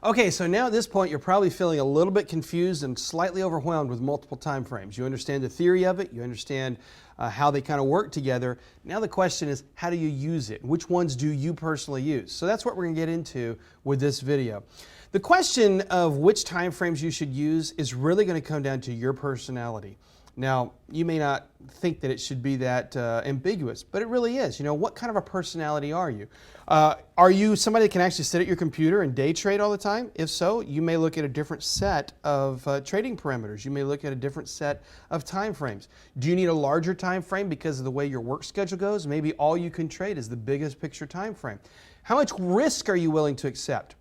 Okay, so now at this point, you're probably feeling a little bit confused and slightly overwhelmed with multiple time frames. You understand the theory of it, you understand how they kind of work together. Now the question is, how do you use it? Which ones do you personally use? So that's what we're going to get into with this video. The question of which time frames you should use is really going to come down to your personality. Now, you may not think that it should be that ambiguous, but it really is. You know, what kind of a personality are you? Are you somebody that can actually sit at your computer and day trade all the time? If so, you may look at a different set of trading parameters. You may look at a different set of time frames. Do you need a larger time frame because of the way your work schedule goes? Maybe all you can trade is the biggest picture time frame. How much risk are you willing to accept?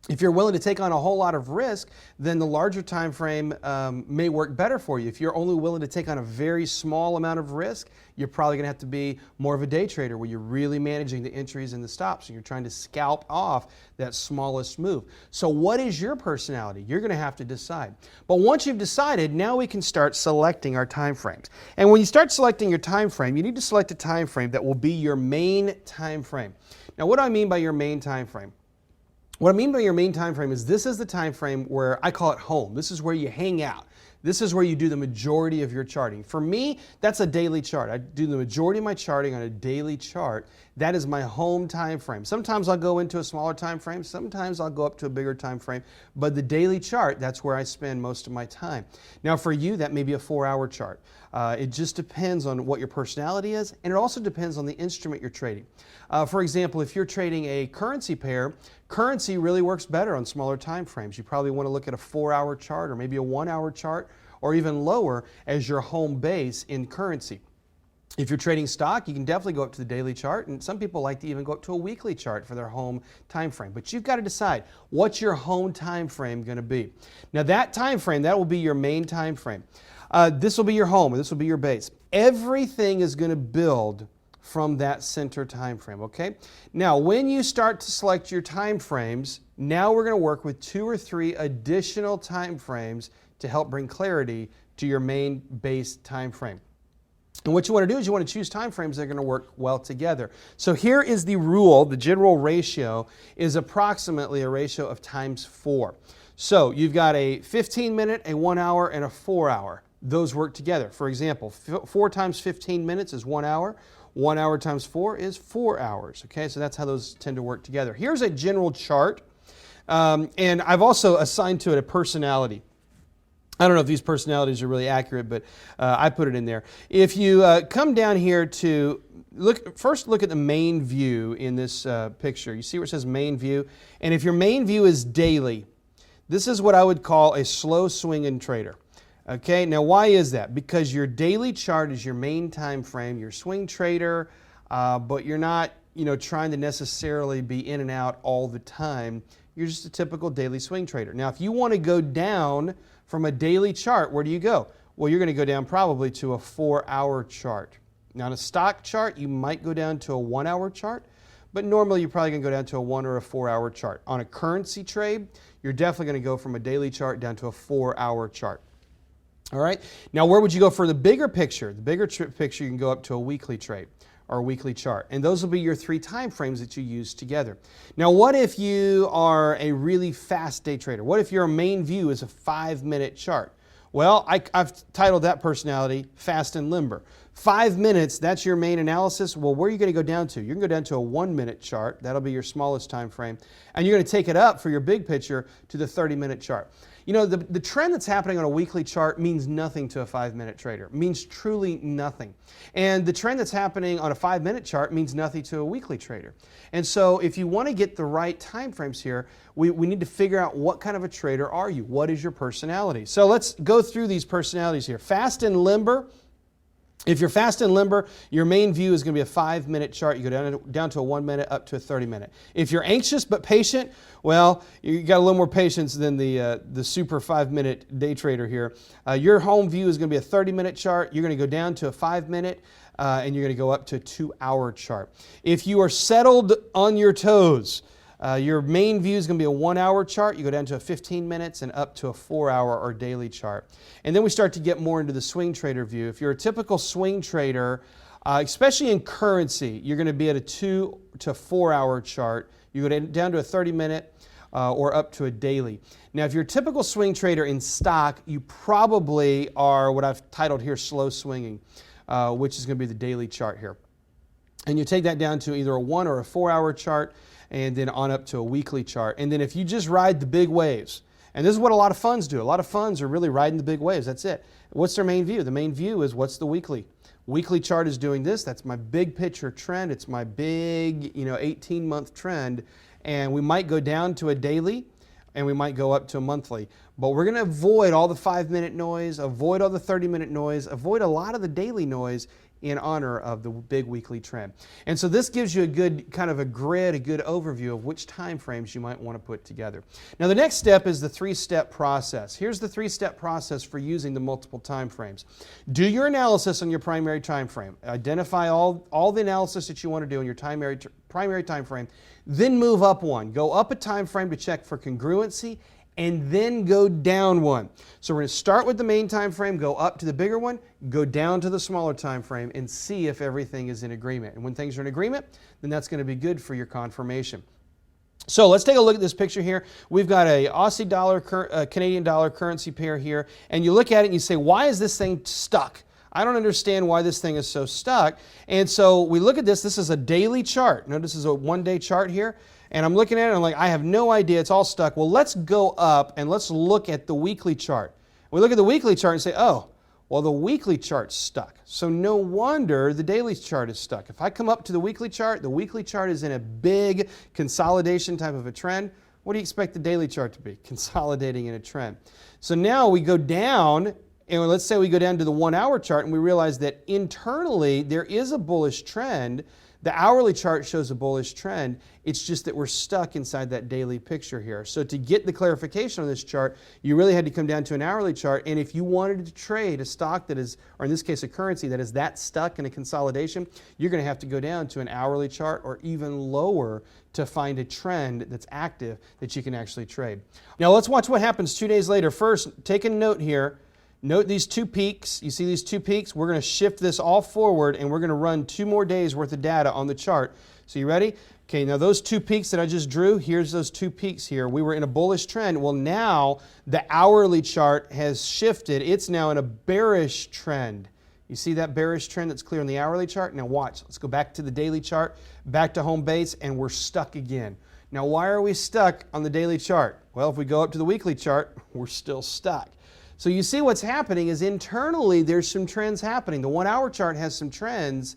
If you're willing to take on a whole lot of risk, then the larger time frame may work better for you. If you're only willing to take on a very small amount of risk, you're probably going to have to be more of a day trader where you're really managing the entries and the stops and you're trying to scalp off that smallest move. So what is your personality? You're going to have to decide. But once you've decided, now we can start selecting our time frames. And when you start selecting your time frame, you need to select a time frame that will be your main time frame. Now, what do I mean by your main time frame? What I mean by your main time frame is this is the time frame where I call it home. This is where you hang out. This is where you do the majority of your charting. For me, that's a daily chart. I do the majority of my charting on a daily chart. That is my home time frame. Sometimes I'll go into a smaller time frame. Sometimes I'll go up to a bigger time frame. But the daily chart, that's where I spend most of my time. Now for you, that may be a 4-hour chart. It just depends on what your personality is, and it also depends on the instrument you're trading. For example, if you're trading a currency pair, currency really works better on smaller time frames. You probably want to look at a 4-hour chart or maybe a 1-hour chart or even lower as your home base in currency. If you're trading stock, you can definitely go up to the daily chart, and some people like to even go up to a weekly chart for their home time frame. But you've got to decide, what's your home time frame going to be? Now that time frame, that will be your main time frame. This will be your home, and this will be your base. Everything is going to build from that center time frame, okay? Now, when you start to select your time frames, now we're going to work with 2 or 3 additional time frames to help bring clarity to your main base time frame. And what you want to do is you want to choose time frames that are going to work well together. So here is the rule. The general ratio is approximately a ratio of times 4. So you've got a 15-minute, a 1-hour, and a 4-hour. Those work together. For example, 4 times 15 minutes is 1 hour. 1 hour times 4 is 4 hours. Okay, so that's how those tend to work together. Here's a general chart, and I've also assigned to it a personality. I don't know if these personalities are really accurate, but I put it in there. If you come down here to first look at the main view in this picture. You see where it says main view? And if your main view is daily, this is what I would call a slow swinging trader. Okay, now why is that? Because your daily chart is your main time frame. You're a swing trader, but you're not, trying to necessarily be in and out all the time. You're just a typical daily swing trader. Now, if you want to go down from a daily chart, where do you go? Well, you're going to go down probably to a 4-hour chart. Now, on a stock chart, you might go down to a 1-hour chart, but normally you're probably going to go down to a 1 or a 4-hour chart. On a currency trade, you're definitely going to go from a daily chart down to a 4-hour chart. All right. Now, where would you go for the bigger picture? The bigger picture, you can go up to a weekly trade or a weekly chart. And those will be your 3 time frames that you use together. Now, what if you are a really fast day trader? What if your main view is a 5-minute chart? Well, I've titled that personality Fast and Limber. 5 minutes, that's your main analysis. Well, where are you going to go down to? You're going to go down to a 1-minute chart. That'll be your smallest time frame. And you're going to take it up for your big picture to the 30-minute chart. You know, the trend that's happening on a weekly chart means nothing to a 5-minute trader. It means truly nothing. And the trend that's happening on a 5-minute chart means nothing to a weekly trader. And so if you want to get the right time frames here, we need to figure out what kind of a trader are you? What is your personality? So let's go through these personalities here. Fast and limber. If you're fast and limber, your main view is going to be a 5-minute chart. You go down to a 1-minute, up to a 30-minute. If you're anxious but patient, well, you got a little more patience than the super 5-minute day trader here. Your home view is going to be a 30-minute chart. You're going to go down to a 5-minute, and you're going to go up to a 2-hour chart. If you are settled on your toes, your main view is going to be a 1-hour chart. You go down to a 15 minutes and up to a 4-hour or daily chart. And then we start to get more into the swing trader view. If you're a typical swing trader, especially in currency, you're going to be at a 2 to 4 hour chart. You go down to a 30-minute or up to a daily. Now, if you're a typical swing trader in stock, you probably are what I've titled here slow swinging, which is going to be the daily chart here. And you take that down to either a 1 or a 4-hour chart, and then on up to a weekly chart. And then if you just ride the big waves, and this is what a lot of funds do. A lot of funds are really riding the big waves. That's it. What's their main view? The main view is what's the weekly. Weekly chart is doing this. That's my big picture trend. It's my big, 18-month trend. And we might go down to a daily, and we might go up to a monthly. But we're going to avoid all the 5-minute noise, avoid all the 30-minute noise, avoid a lot of the daily noise in honor of the big weekly trend. And so this gives you a good kind of a grid, a good overview of which time frames you might want to put together. Now the next step is the 3-step process. Here's the 3-step process for using the multiple time frames. Do your analysis on your primary time frame. Identify all the analysis that you want to do in your primary time frame. Then move up one. Go up a time frame to check for congruency, and then go down one. So we're going to start with the main time frame, go up to the bigger one, go down to the smaller time frame, and see if everything is in agreement. And when things are in agreement, then that's going to be good for your confirmation. So let's take a look at this picture here. We've got a Aussie dollar, Canadian dollar currency pair here, and you look at it and you say, why is this thing stuck? I don't understand why this thing is so stuck. And so we look at this. This is a daily chart. Notice this is a 1-day chart here. And I'm looking at it and I'm like, I have no idea. It's all stuck. Well, let's go up and let's look at the weekly chart. We look at the weekly chart and say, oh, well, the weekly chart's stuck. So no wonder the daily chart is stuck. If I come up to the weekly chart is in a big consolidation type of a trend. What do you expect the daily chart to be? Consolidating in a trend. So now we go down, and let's say we go down to the 1-hour chart and we realize that internally there is a bullish trend. The hourly chart shows a bullish trend. It's just that we're stuck inside that daily picture here. So to get the clarification on this chart, you really had to come down to an hourly chart. And if you wanted to trade a stock that is, or in this case a currency that is that stuck in a consolidation, you're going to have to go down to an hourly chart or even lower to find a trend that's active that you can actually trade. Now let's watch what happens 2 days later. First, take a note here. Note these 2 peaks. You see these 2 peaks? We're going to shift this all forward and we're going to run 2 more days worth of data on the chart. So you ready? Okay, now those 2 peaks that I just drew, here's those 2 peaks here. We were in a bullish trend. Well, now the hourly chart has shifted. It's now in a bearish trend. You see that bearish trend that's clear on the hourly chart? Now watch. Let's go back to the daily chart, back to home base, and we're stuck again. Now why are we stuck on the daily chart? Well, if we go up to the weekly chart, we're still stuck. So you see what's happening is internally there's some trends happening. The 1-hour chart has some trends,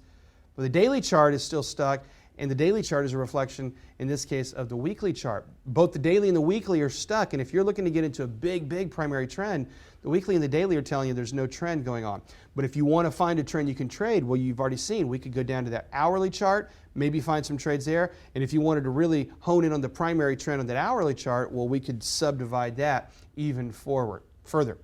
but the daily chart is still stuck, and the daily chart is a reflection, in this case, of the weekly chart. Both the daily and the weekly are stuck, and if you're looking to get into a big primary trend, the weekly and the daily are telling you there's no trend going on. But if you want to find a trend you can trade, well, you've already seen, we could go down to that hourly chart, maybe find some trades there, and if you wanted to really hone in on the primary trend on that hourly chart, well, we could subdivide that even further.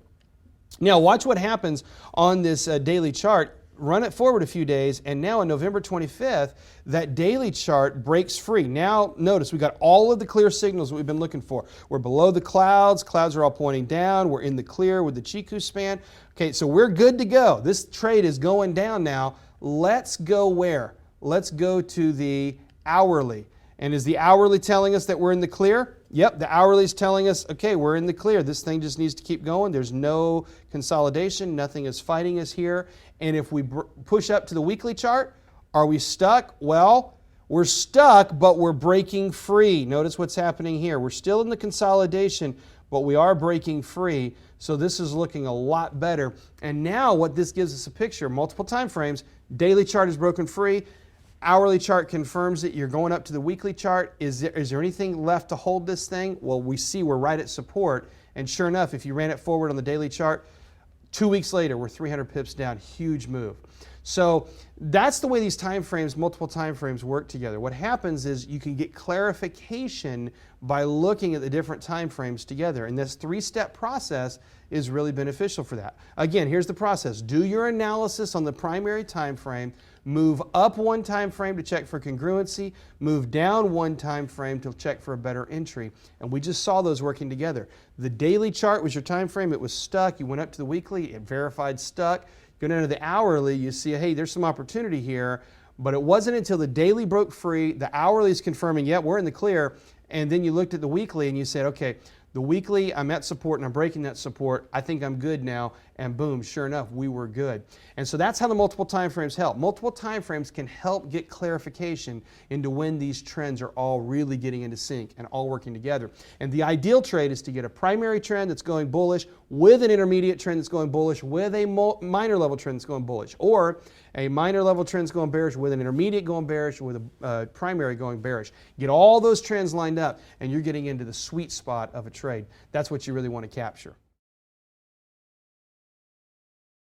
Now watch what happens on this daily chart. Run it forward a few days, and now on November 25th, that daily chart breaks free. Now notice we got all of the clear signals that we've been looking for. We're below the clouds. Clouds are all pointing down. We're in the clear with the Chiku span. Okay, so we're good to go. This trade is going down now. Let's go where? Let's go to the hourly. And is the hourly telling us that we're in the clear? Yep, the hourly is telling us, okay, we're in the clear. This thing just needs to keep going. There's no consolidation. Nothing is fighting us here. And if we push up to the weekly chart, are we stuck? Well, we're stuck, but we're breaking free. Notice what's happening here. We're still in the consolidation, but we are breaking free. So this is looking a lot better. And now what this gives us a picture, multiple time frames, daily chart is broken free. Hourly chart confirms it. You're going up to the weekly chart. Is there anything left to hold this thing? Well, we see we're right at support. And sure enough, if you ran it forward on the daily chart, 2 weeks later, we're 300 pips down. Huge move. So that's the way these time frames, multiple time frames, work together. What happens is you can get clarification by looking at the different time frames together. And this 3-step process is really beneficial for that. Again, here's the process. Do your analysis on the primary time frame. Move up one time frame to check for congruency. Move down one time frame to check for a better entry. And we just saw those working together. The daily chart was your time frame. It was stuck. You went up to the weekly. It verified stuck. Go down to the hourly. You see, hey, there's some opportunity here. But it wasn't until the daily broke free, the hourly is confirming, yeah, we're in the clear, and then you looked at the weekly and you said, okay, the weekly, I'm at support and I'm breaking that support. I think I'm good now. And boom, sure enough, we were good. And so that's how the multiple time frames help. Multiple time frames can help get clarification into when these trends are all really getting into sync and all working together. And the ideal trade is to get a primary trend that's going bullish with an intermediate trend that's going bullish with a minor level trend that's going bullish, or a minor level trend that's going bearish with an intermediate going bearish with a primary going bearish. Get all those trends lined up and you're getting into the sweet spot of a trade. That's what you really want to capture.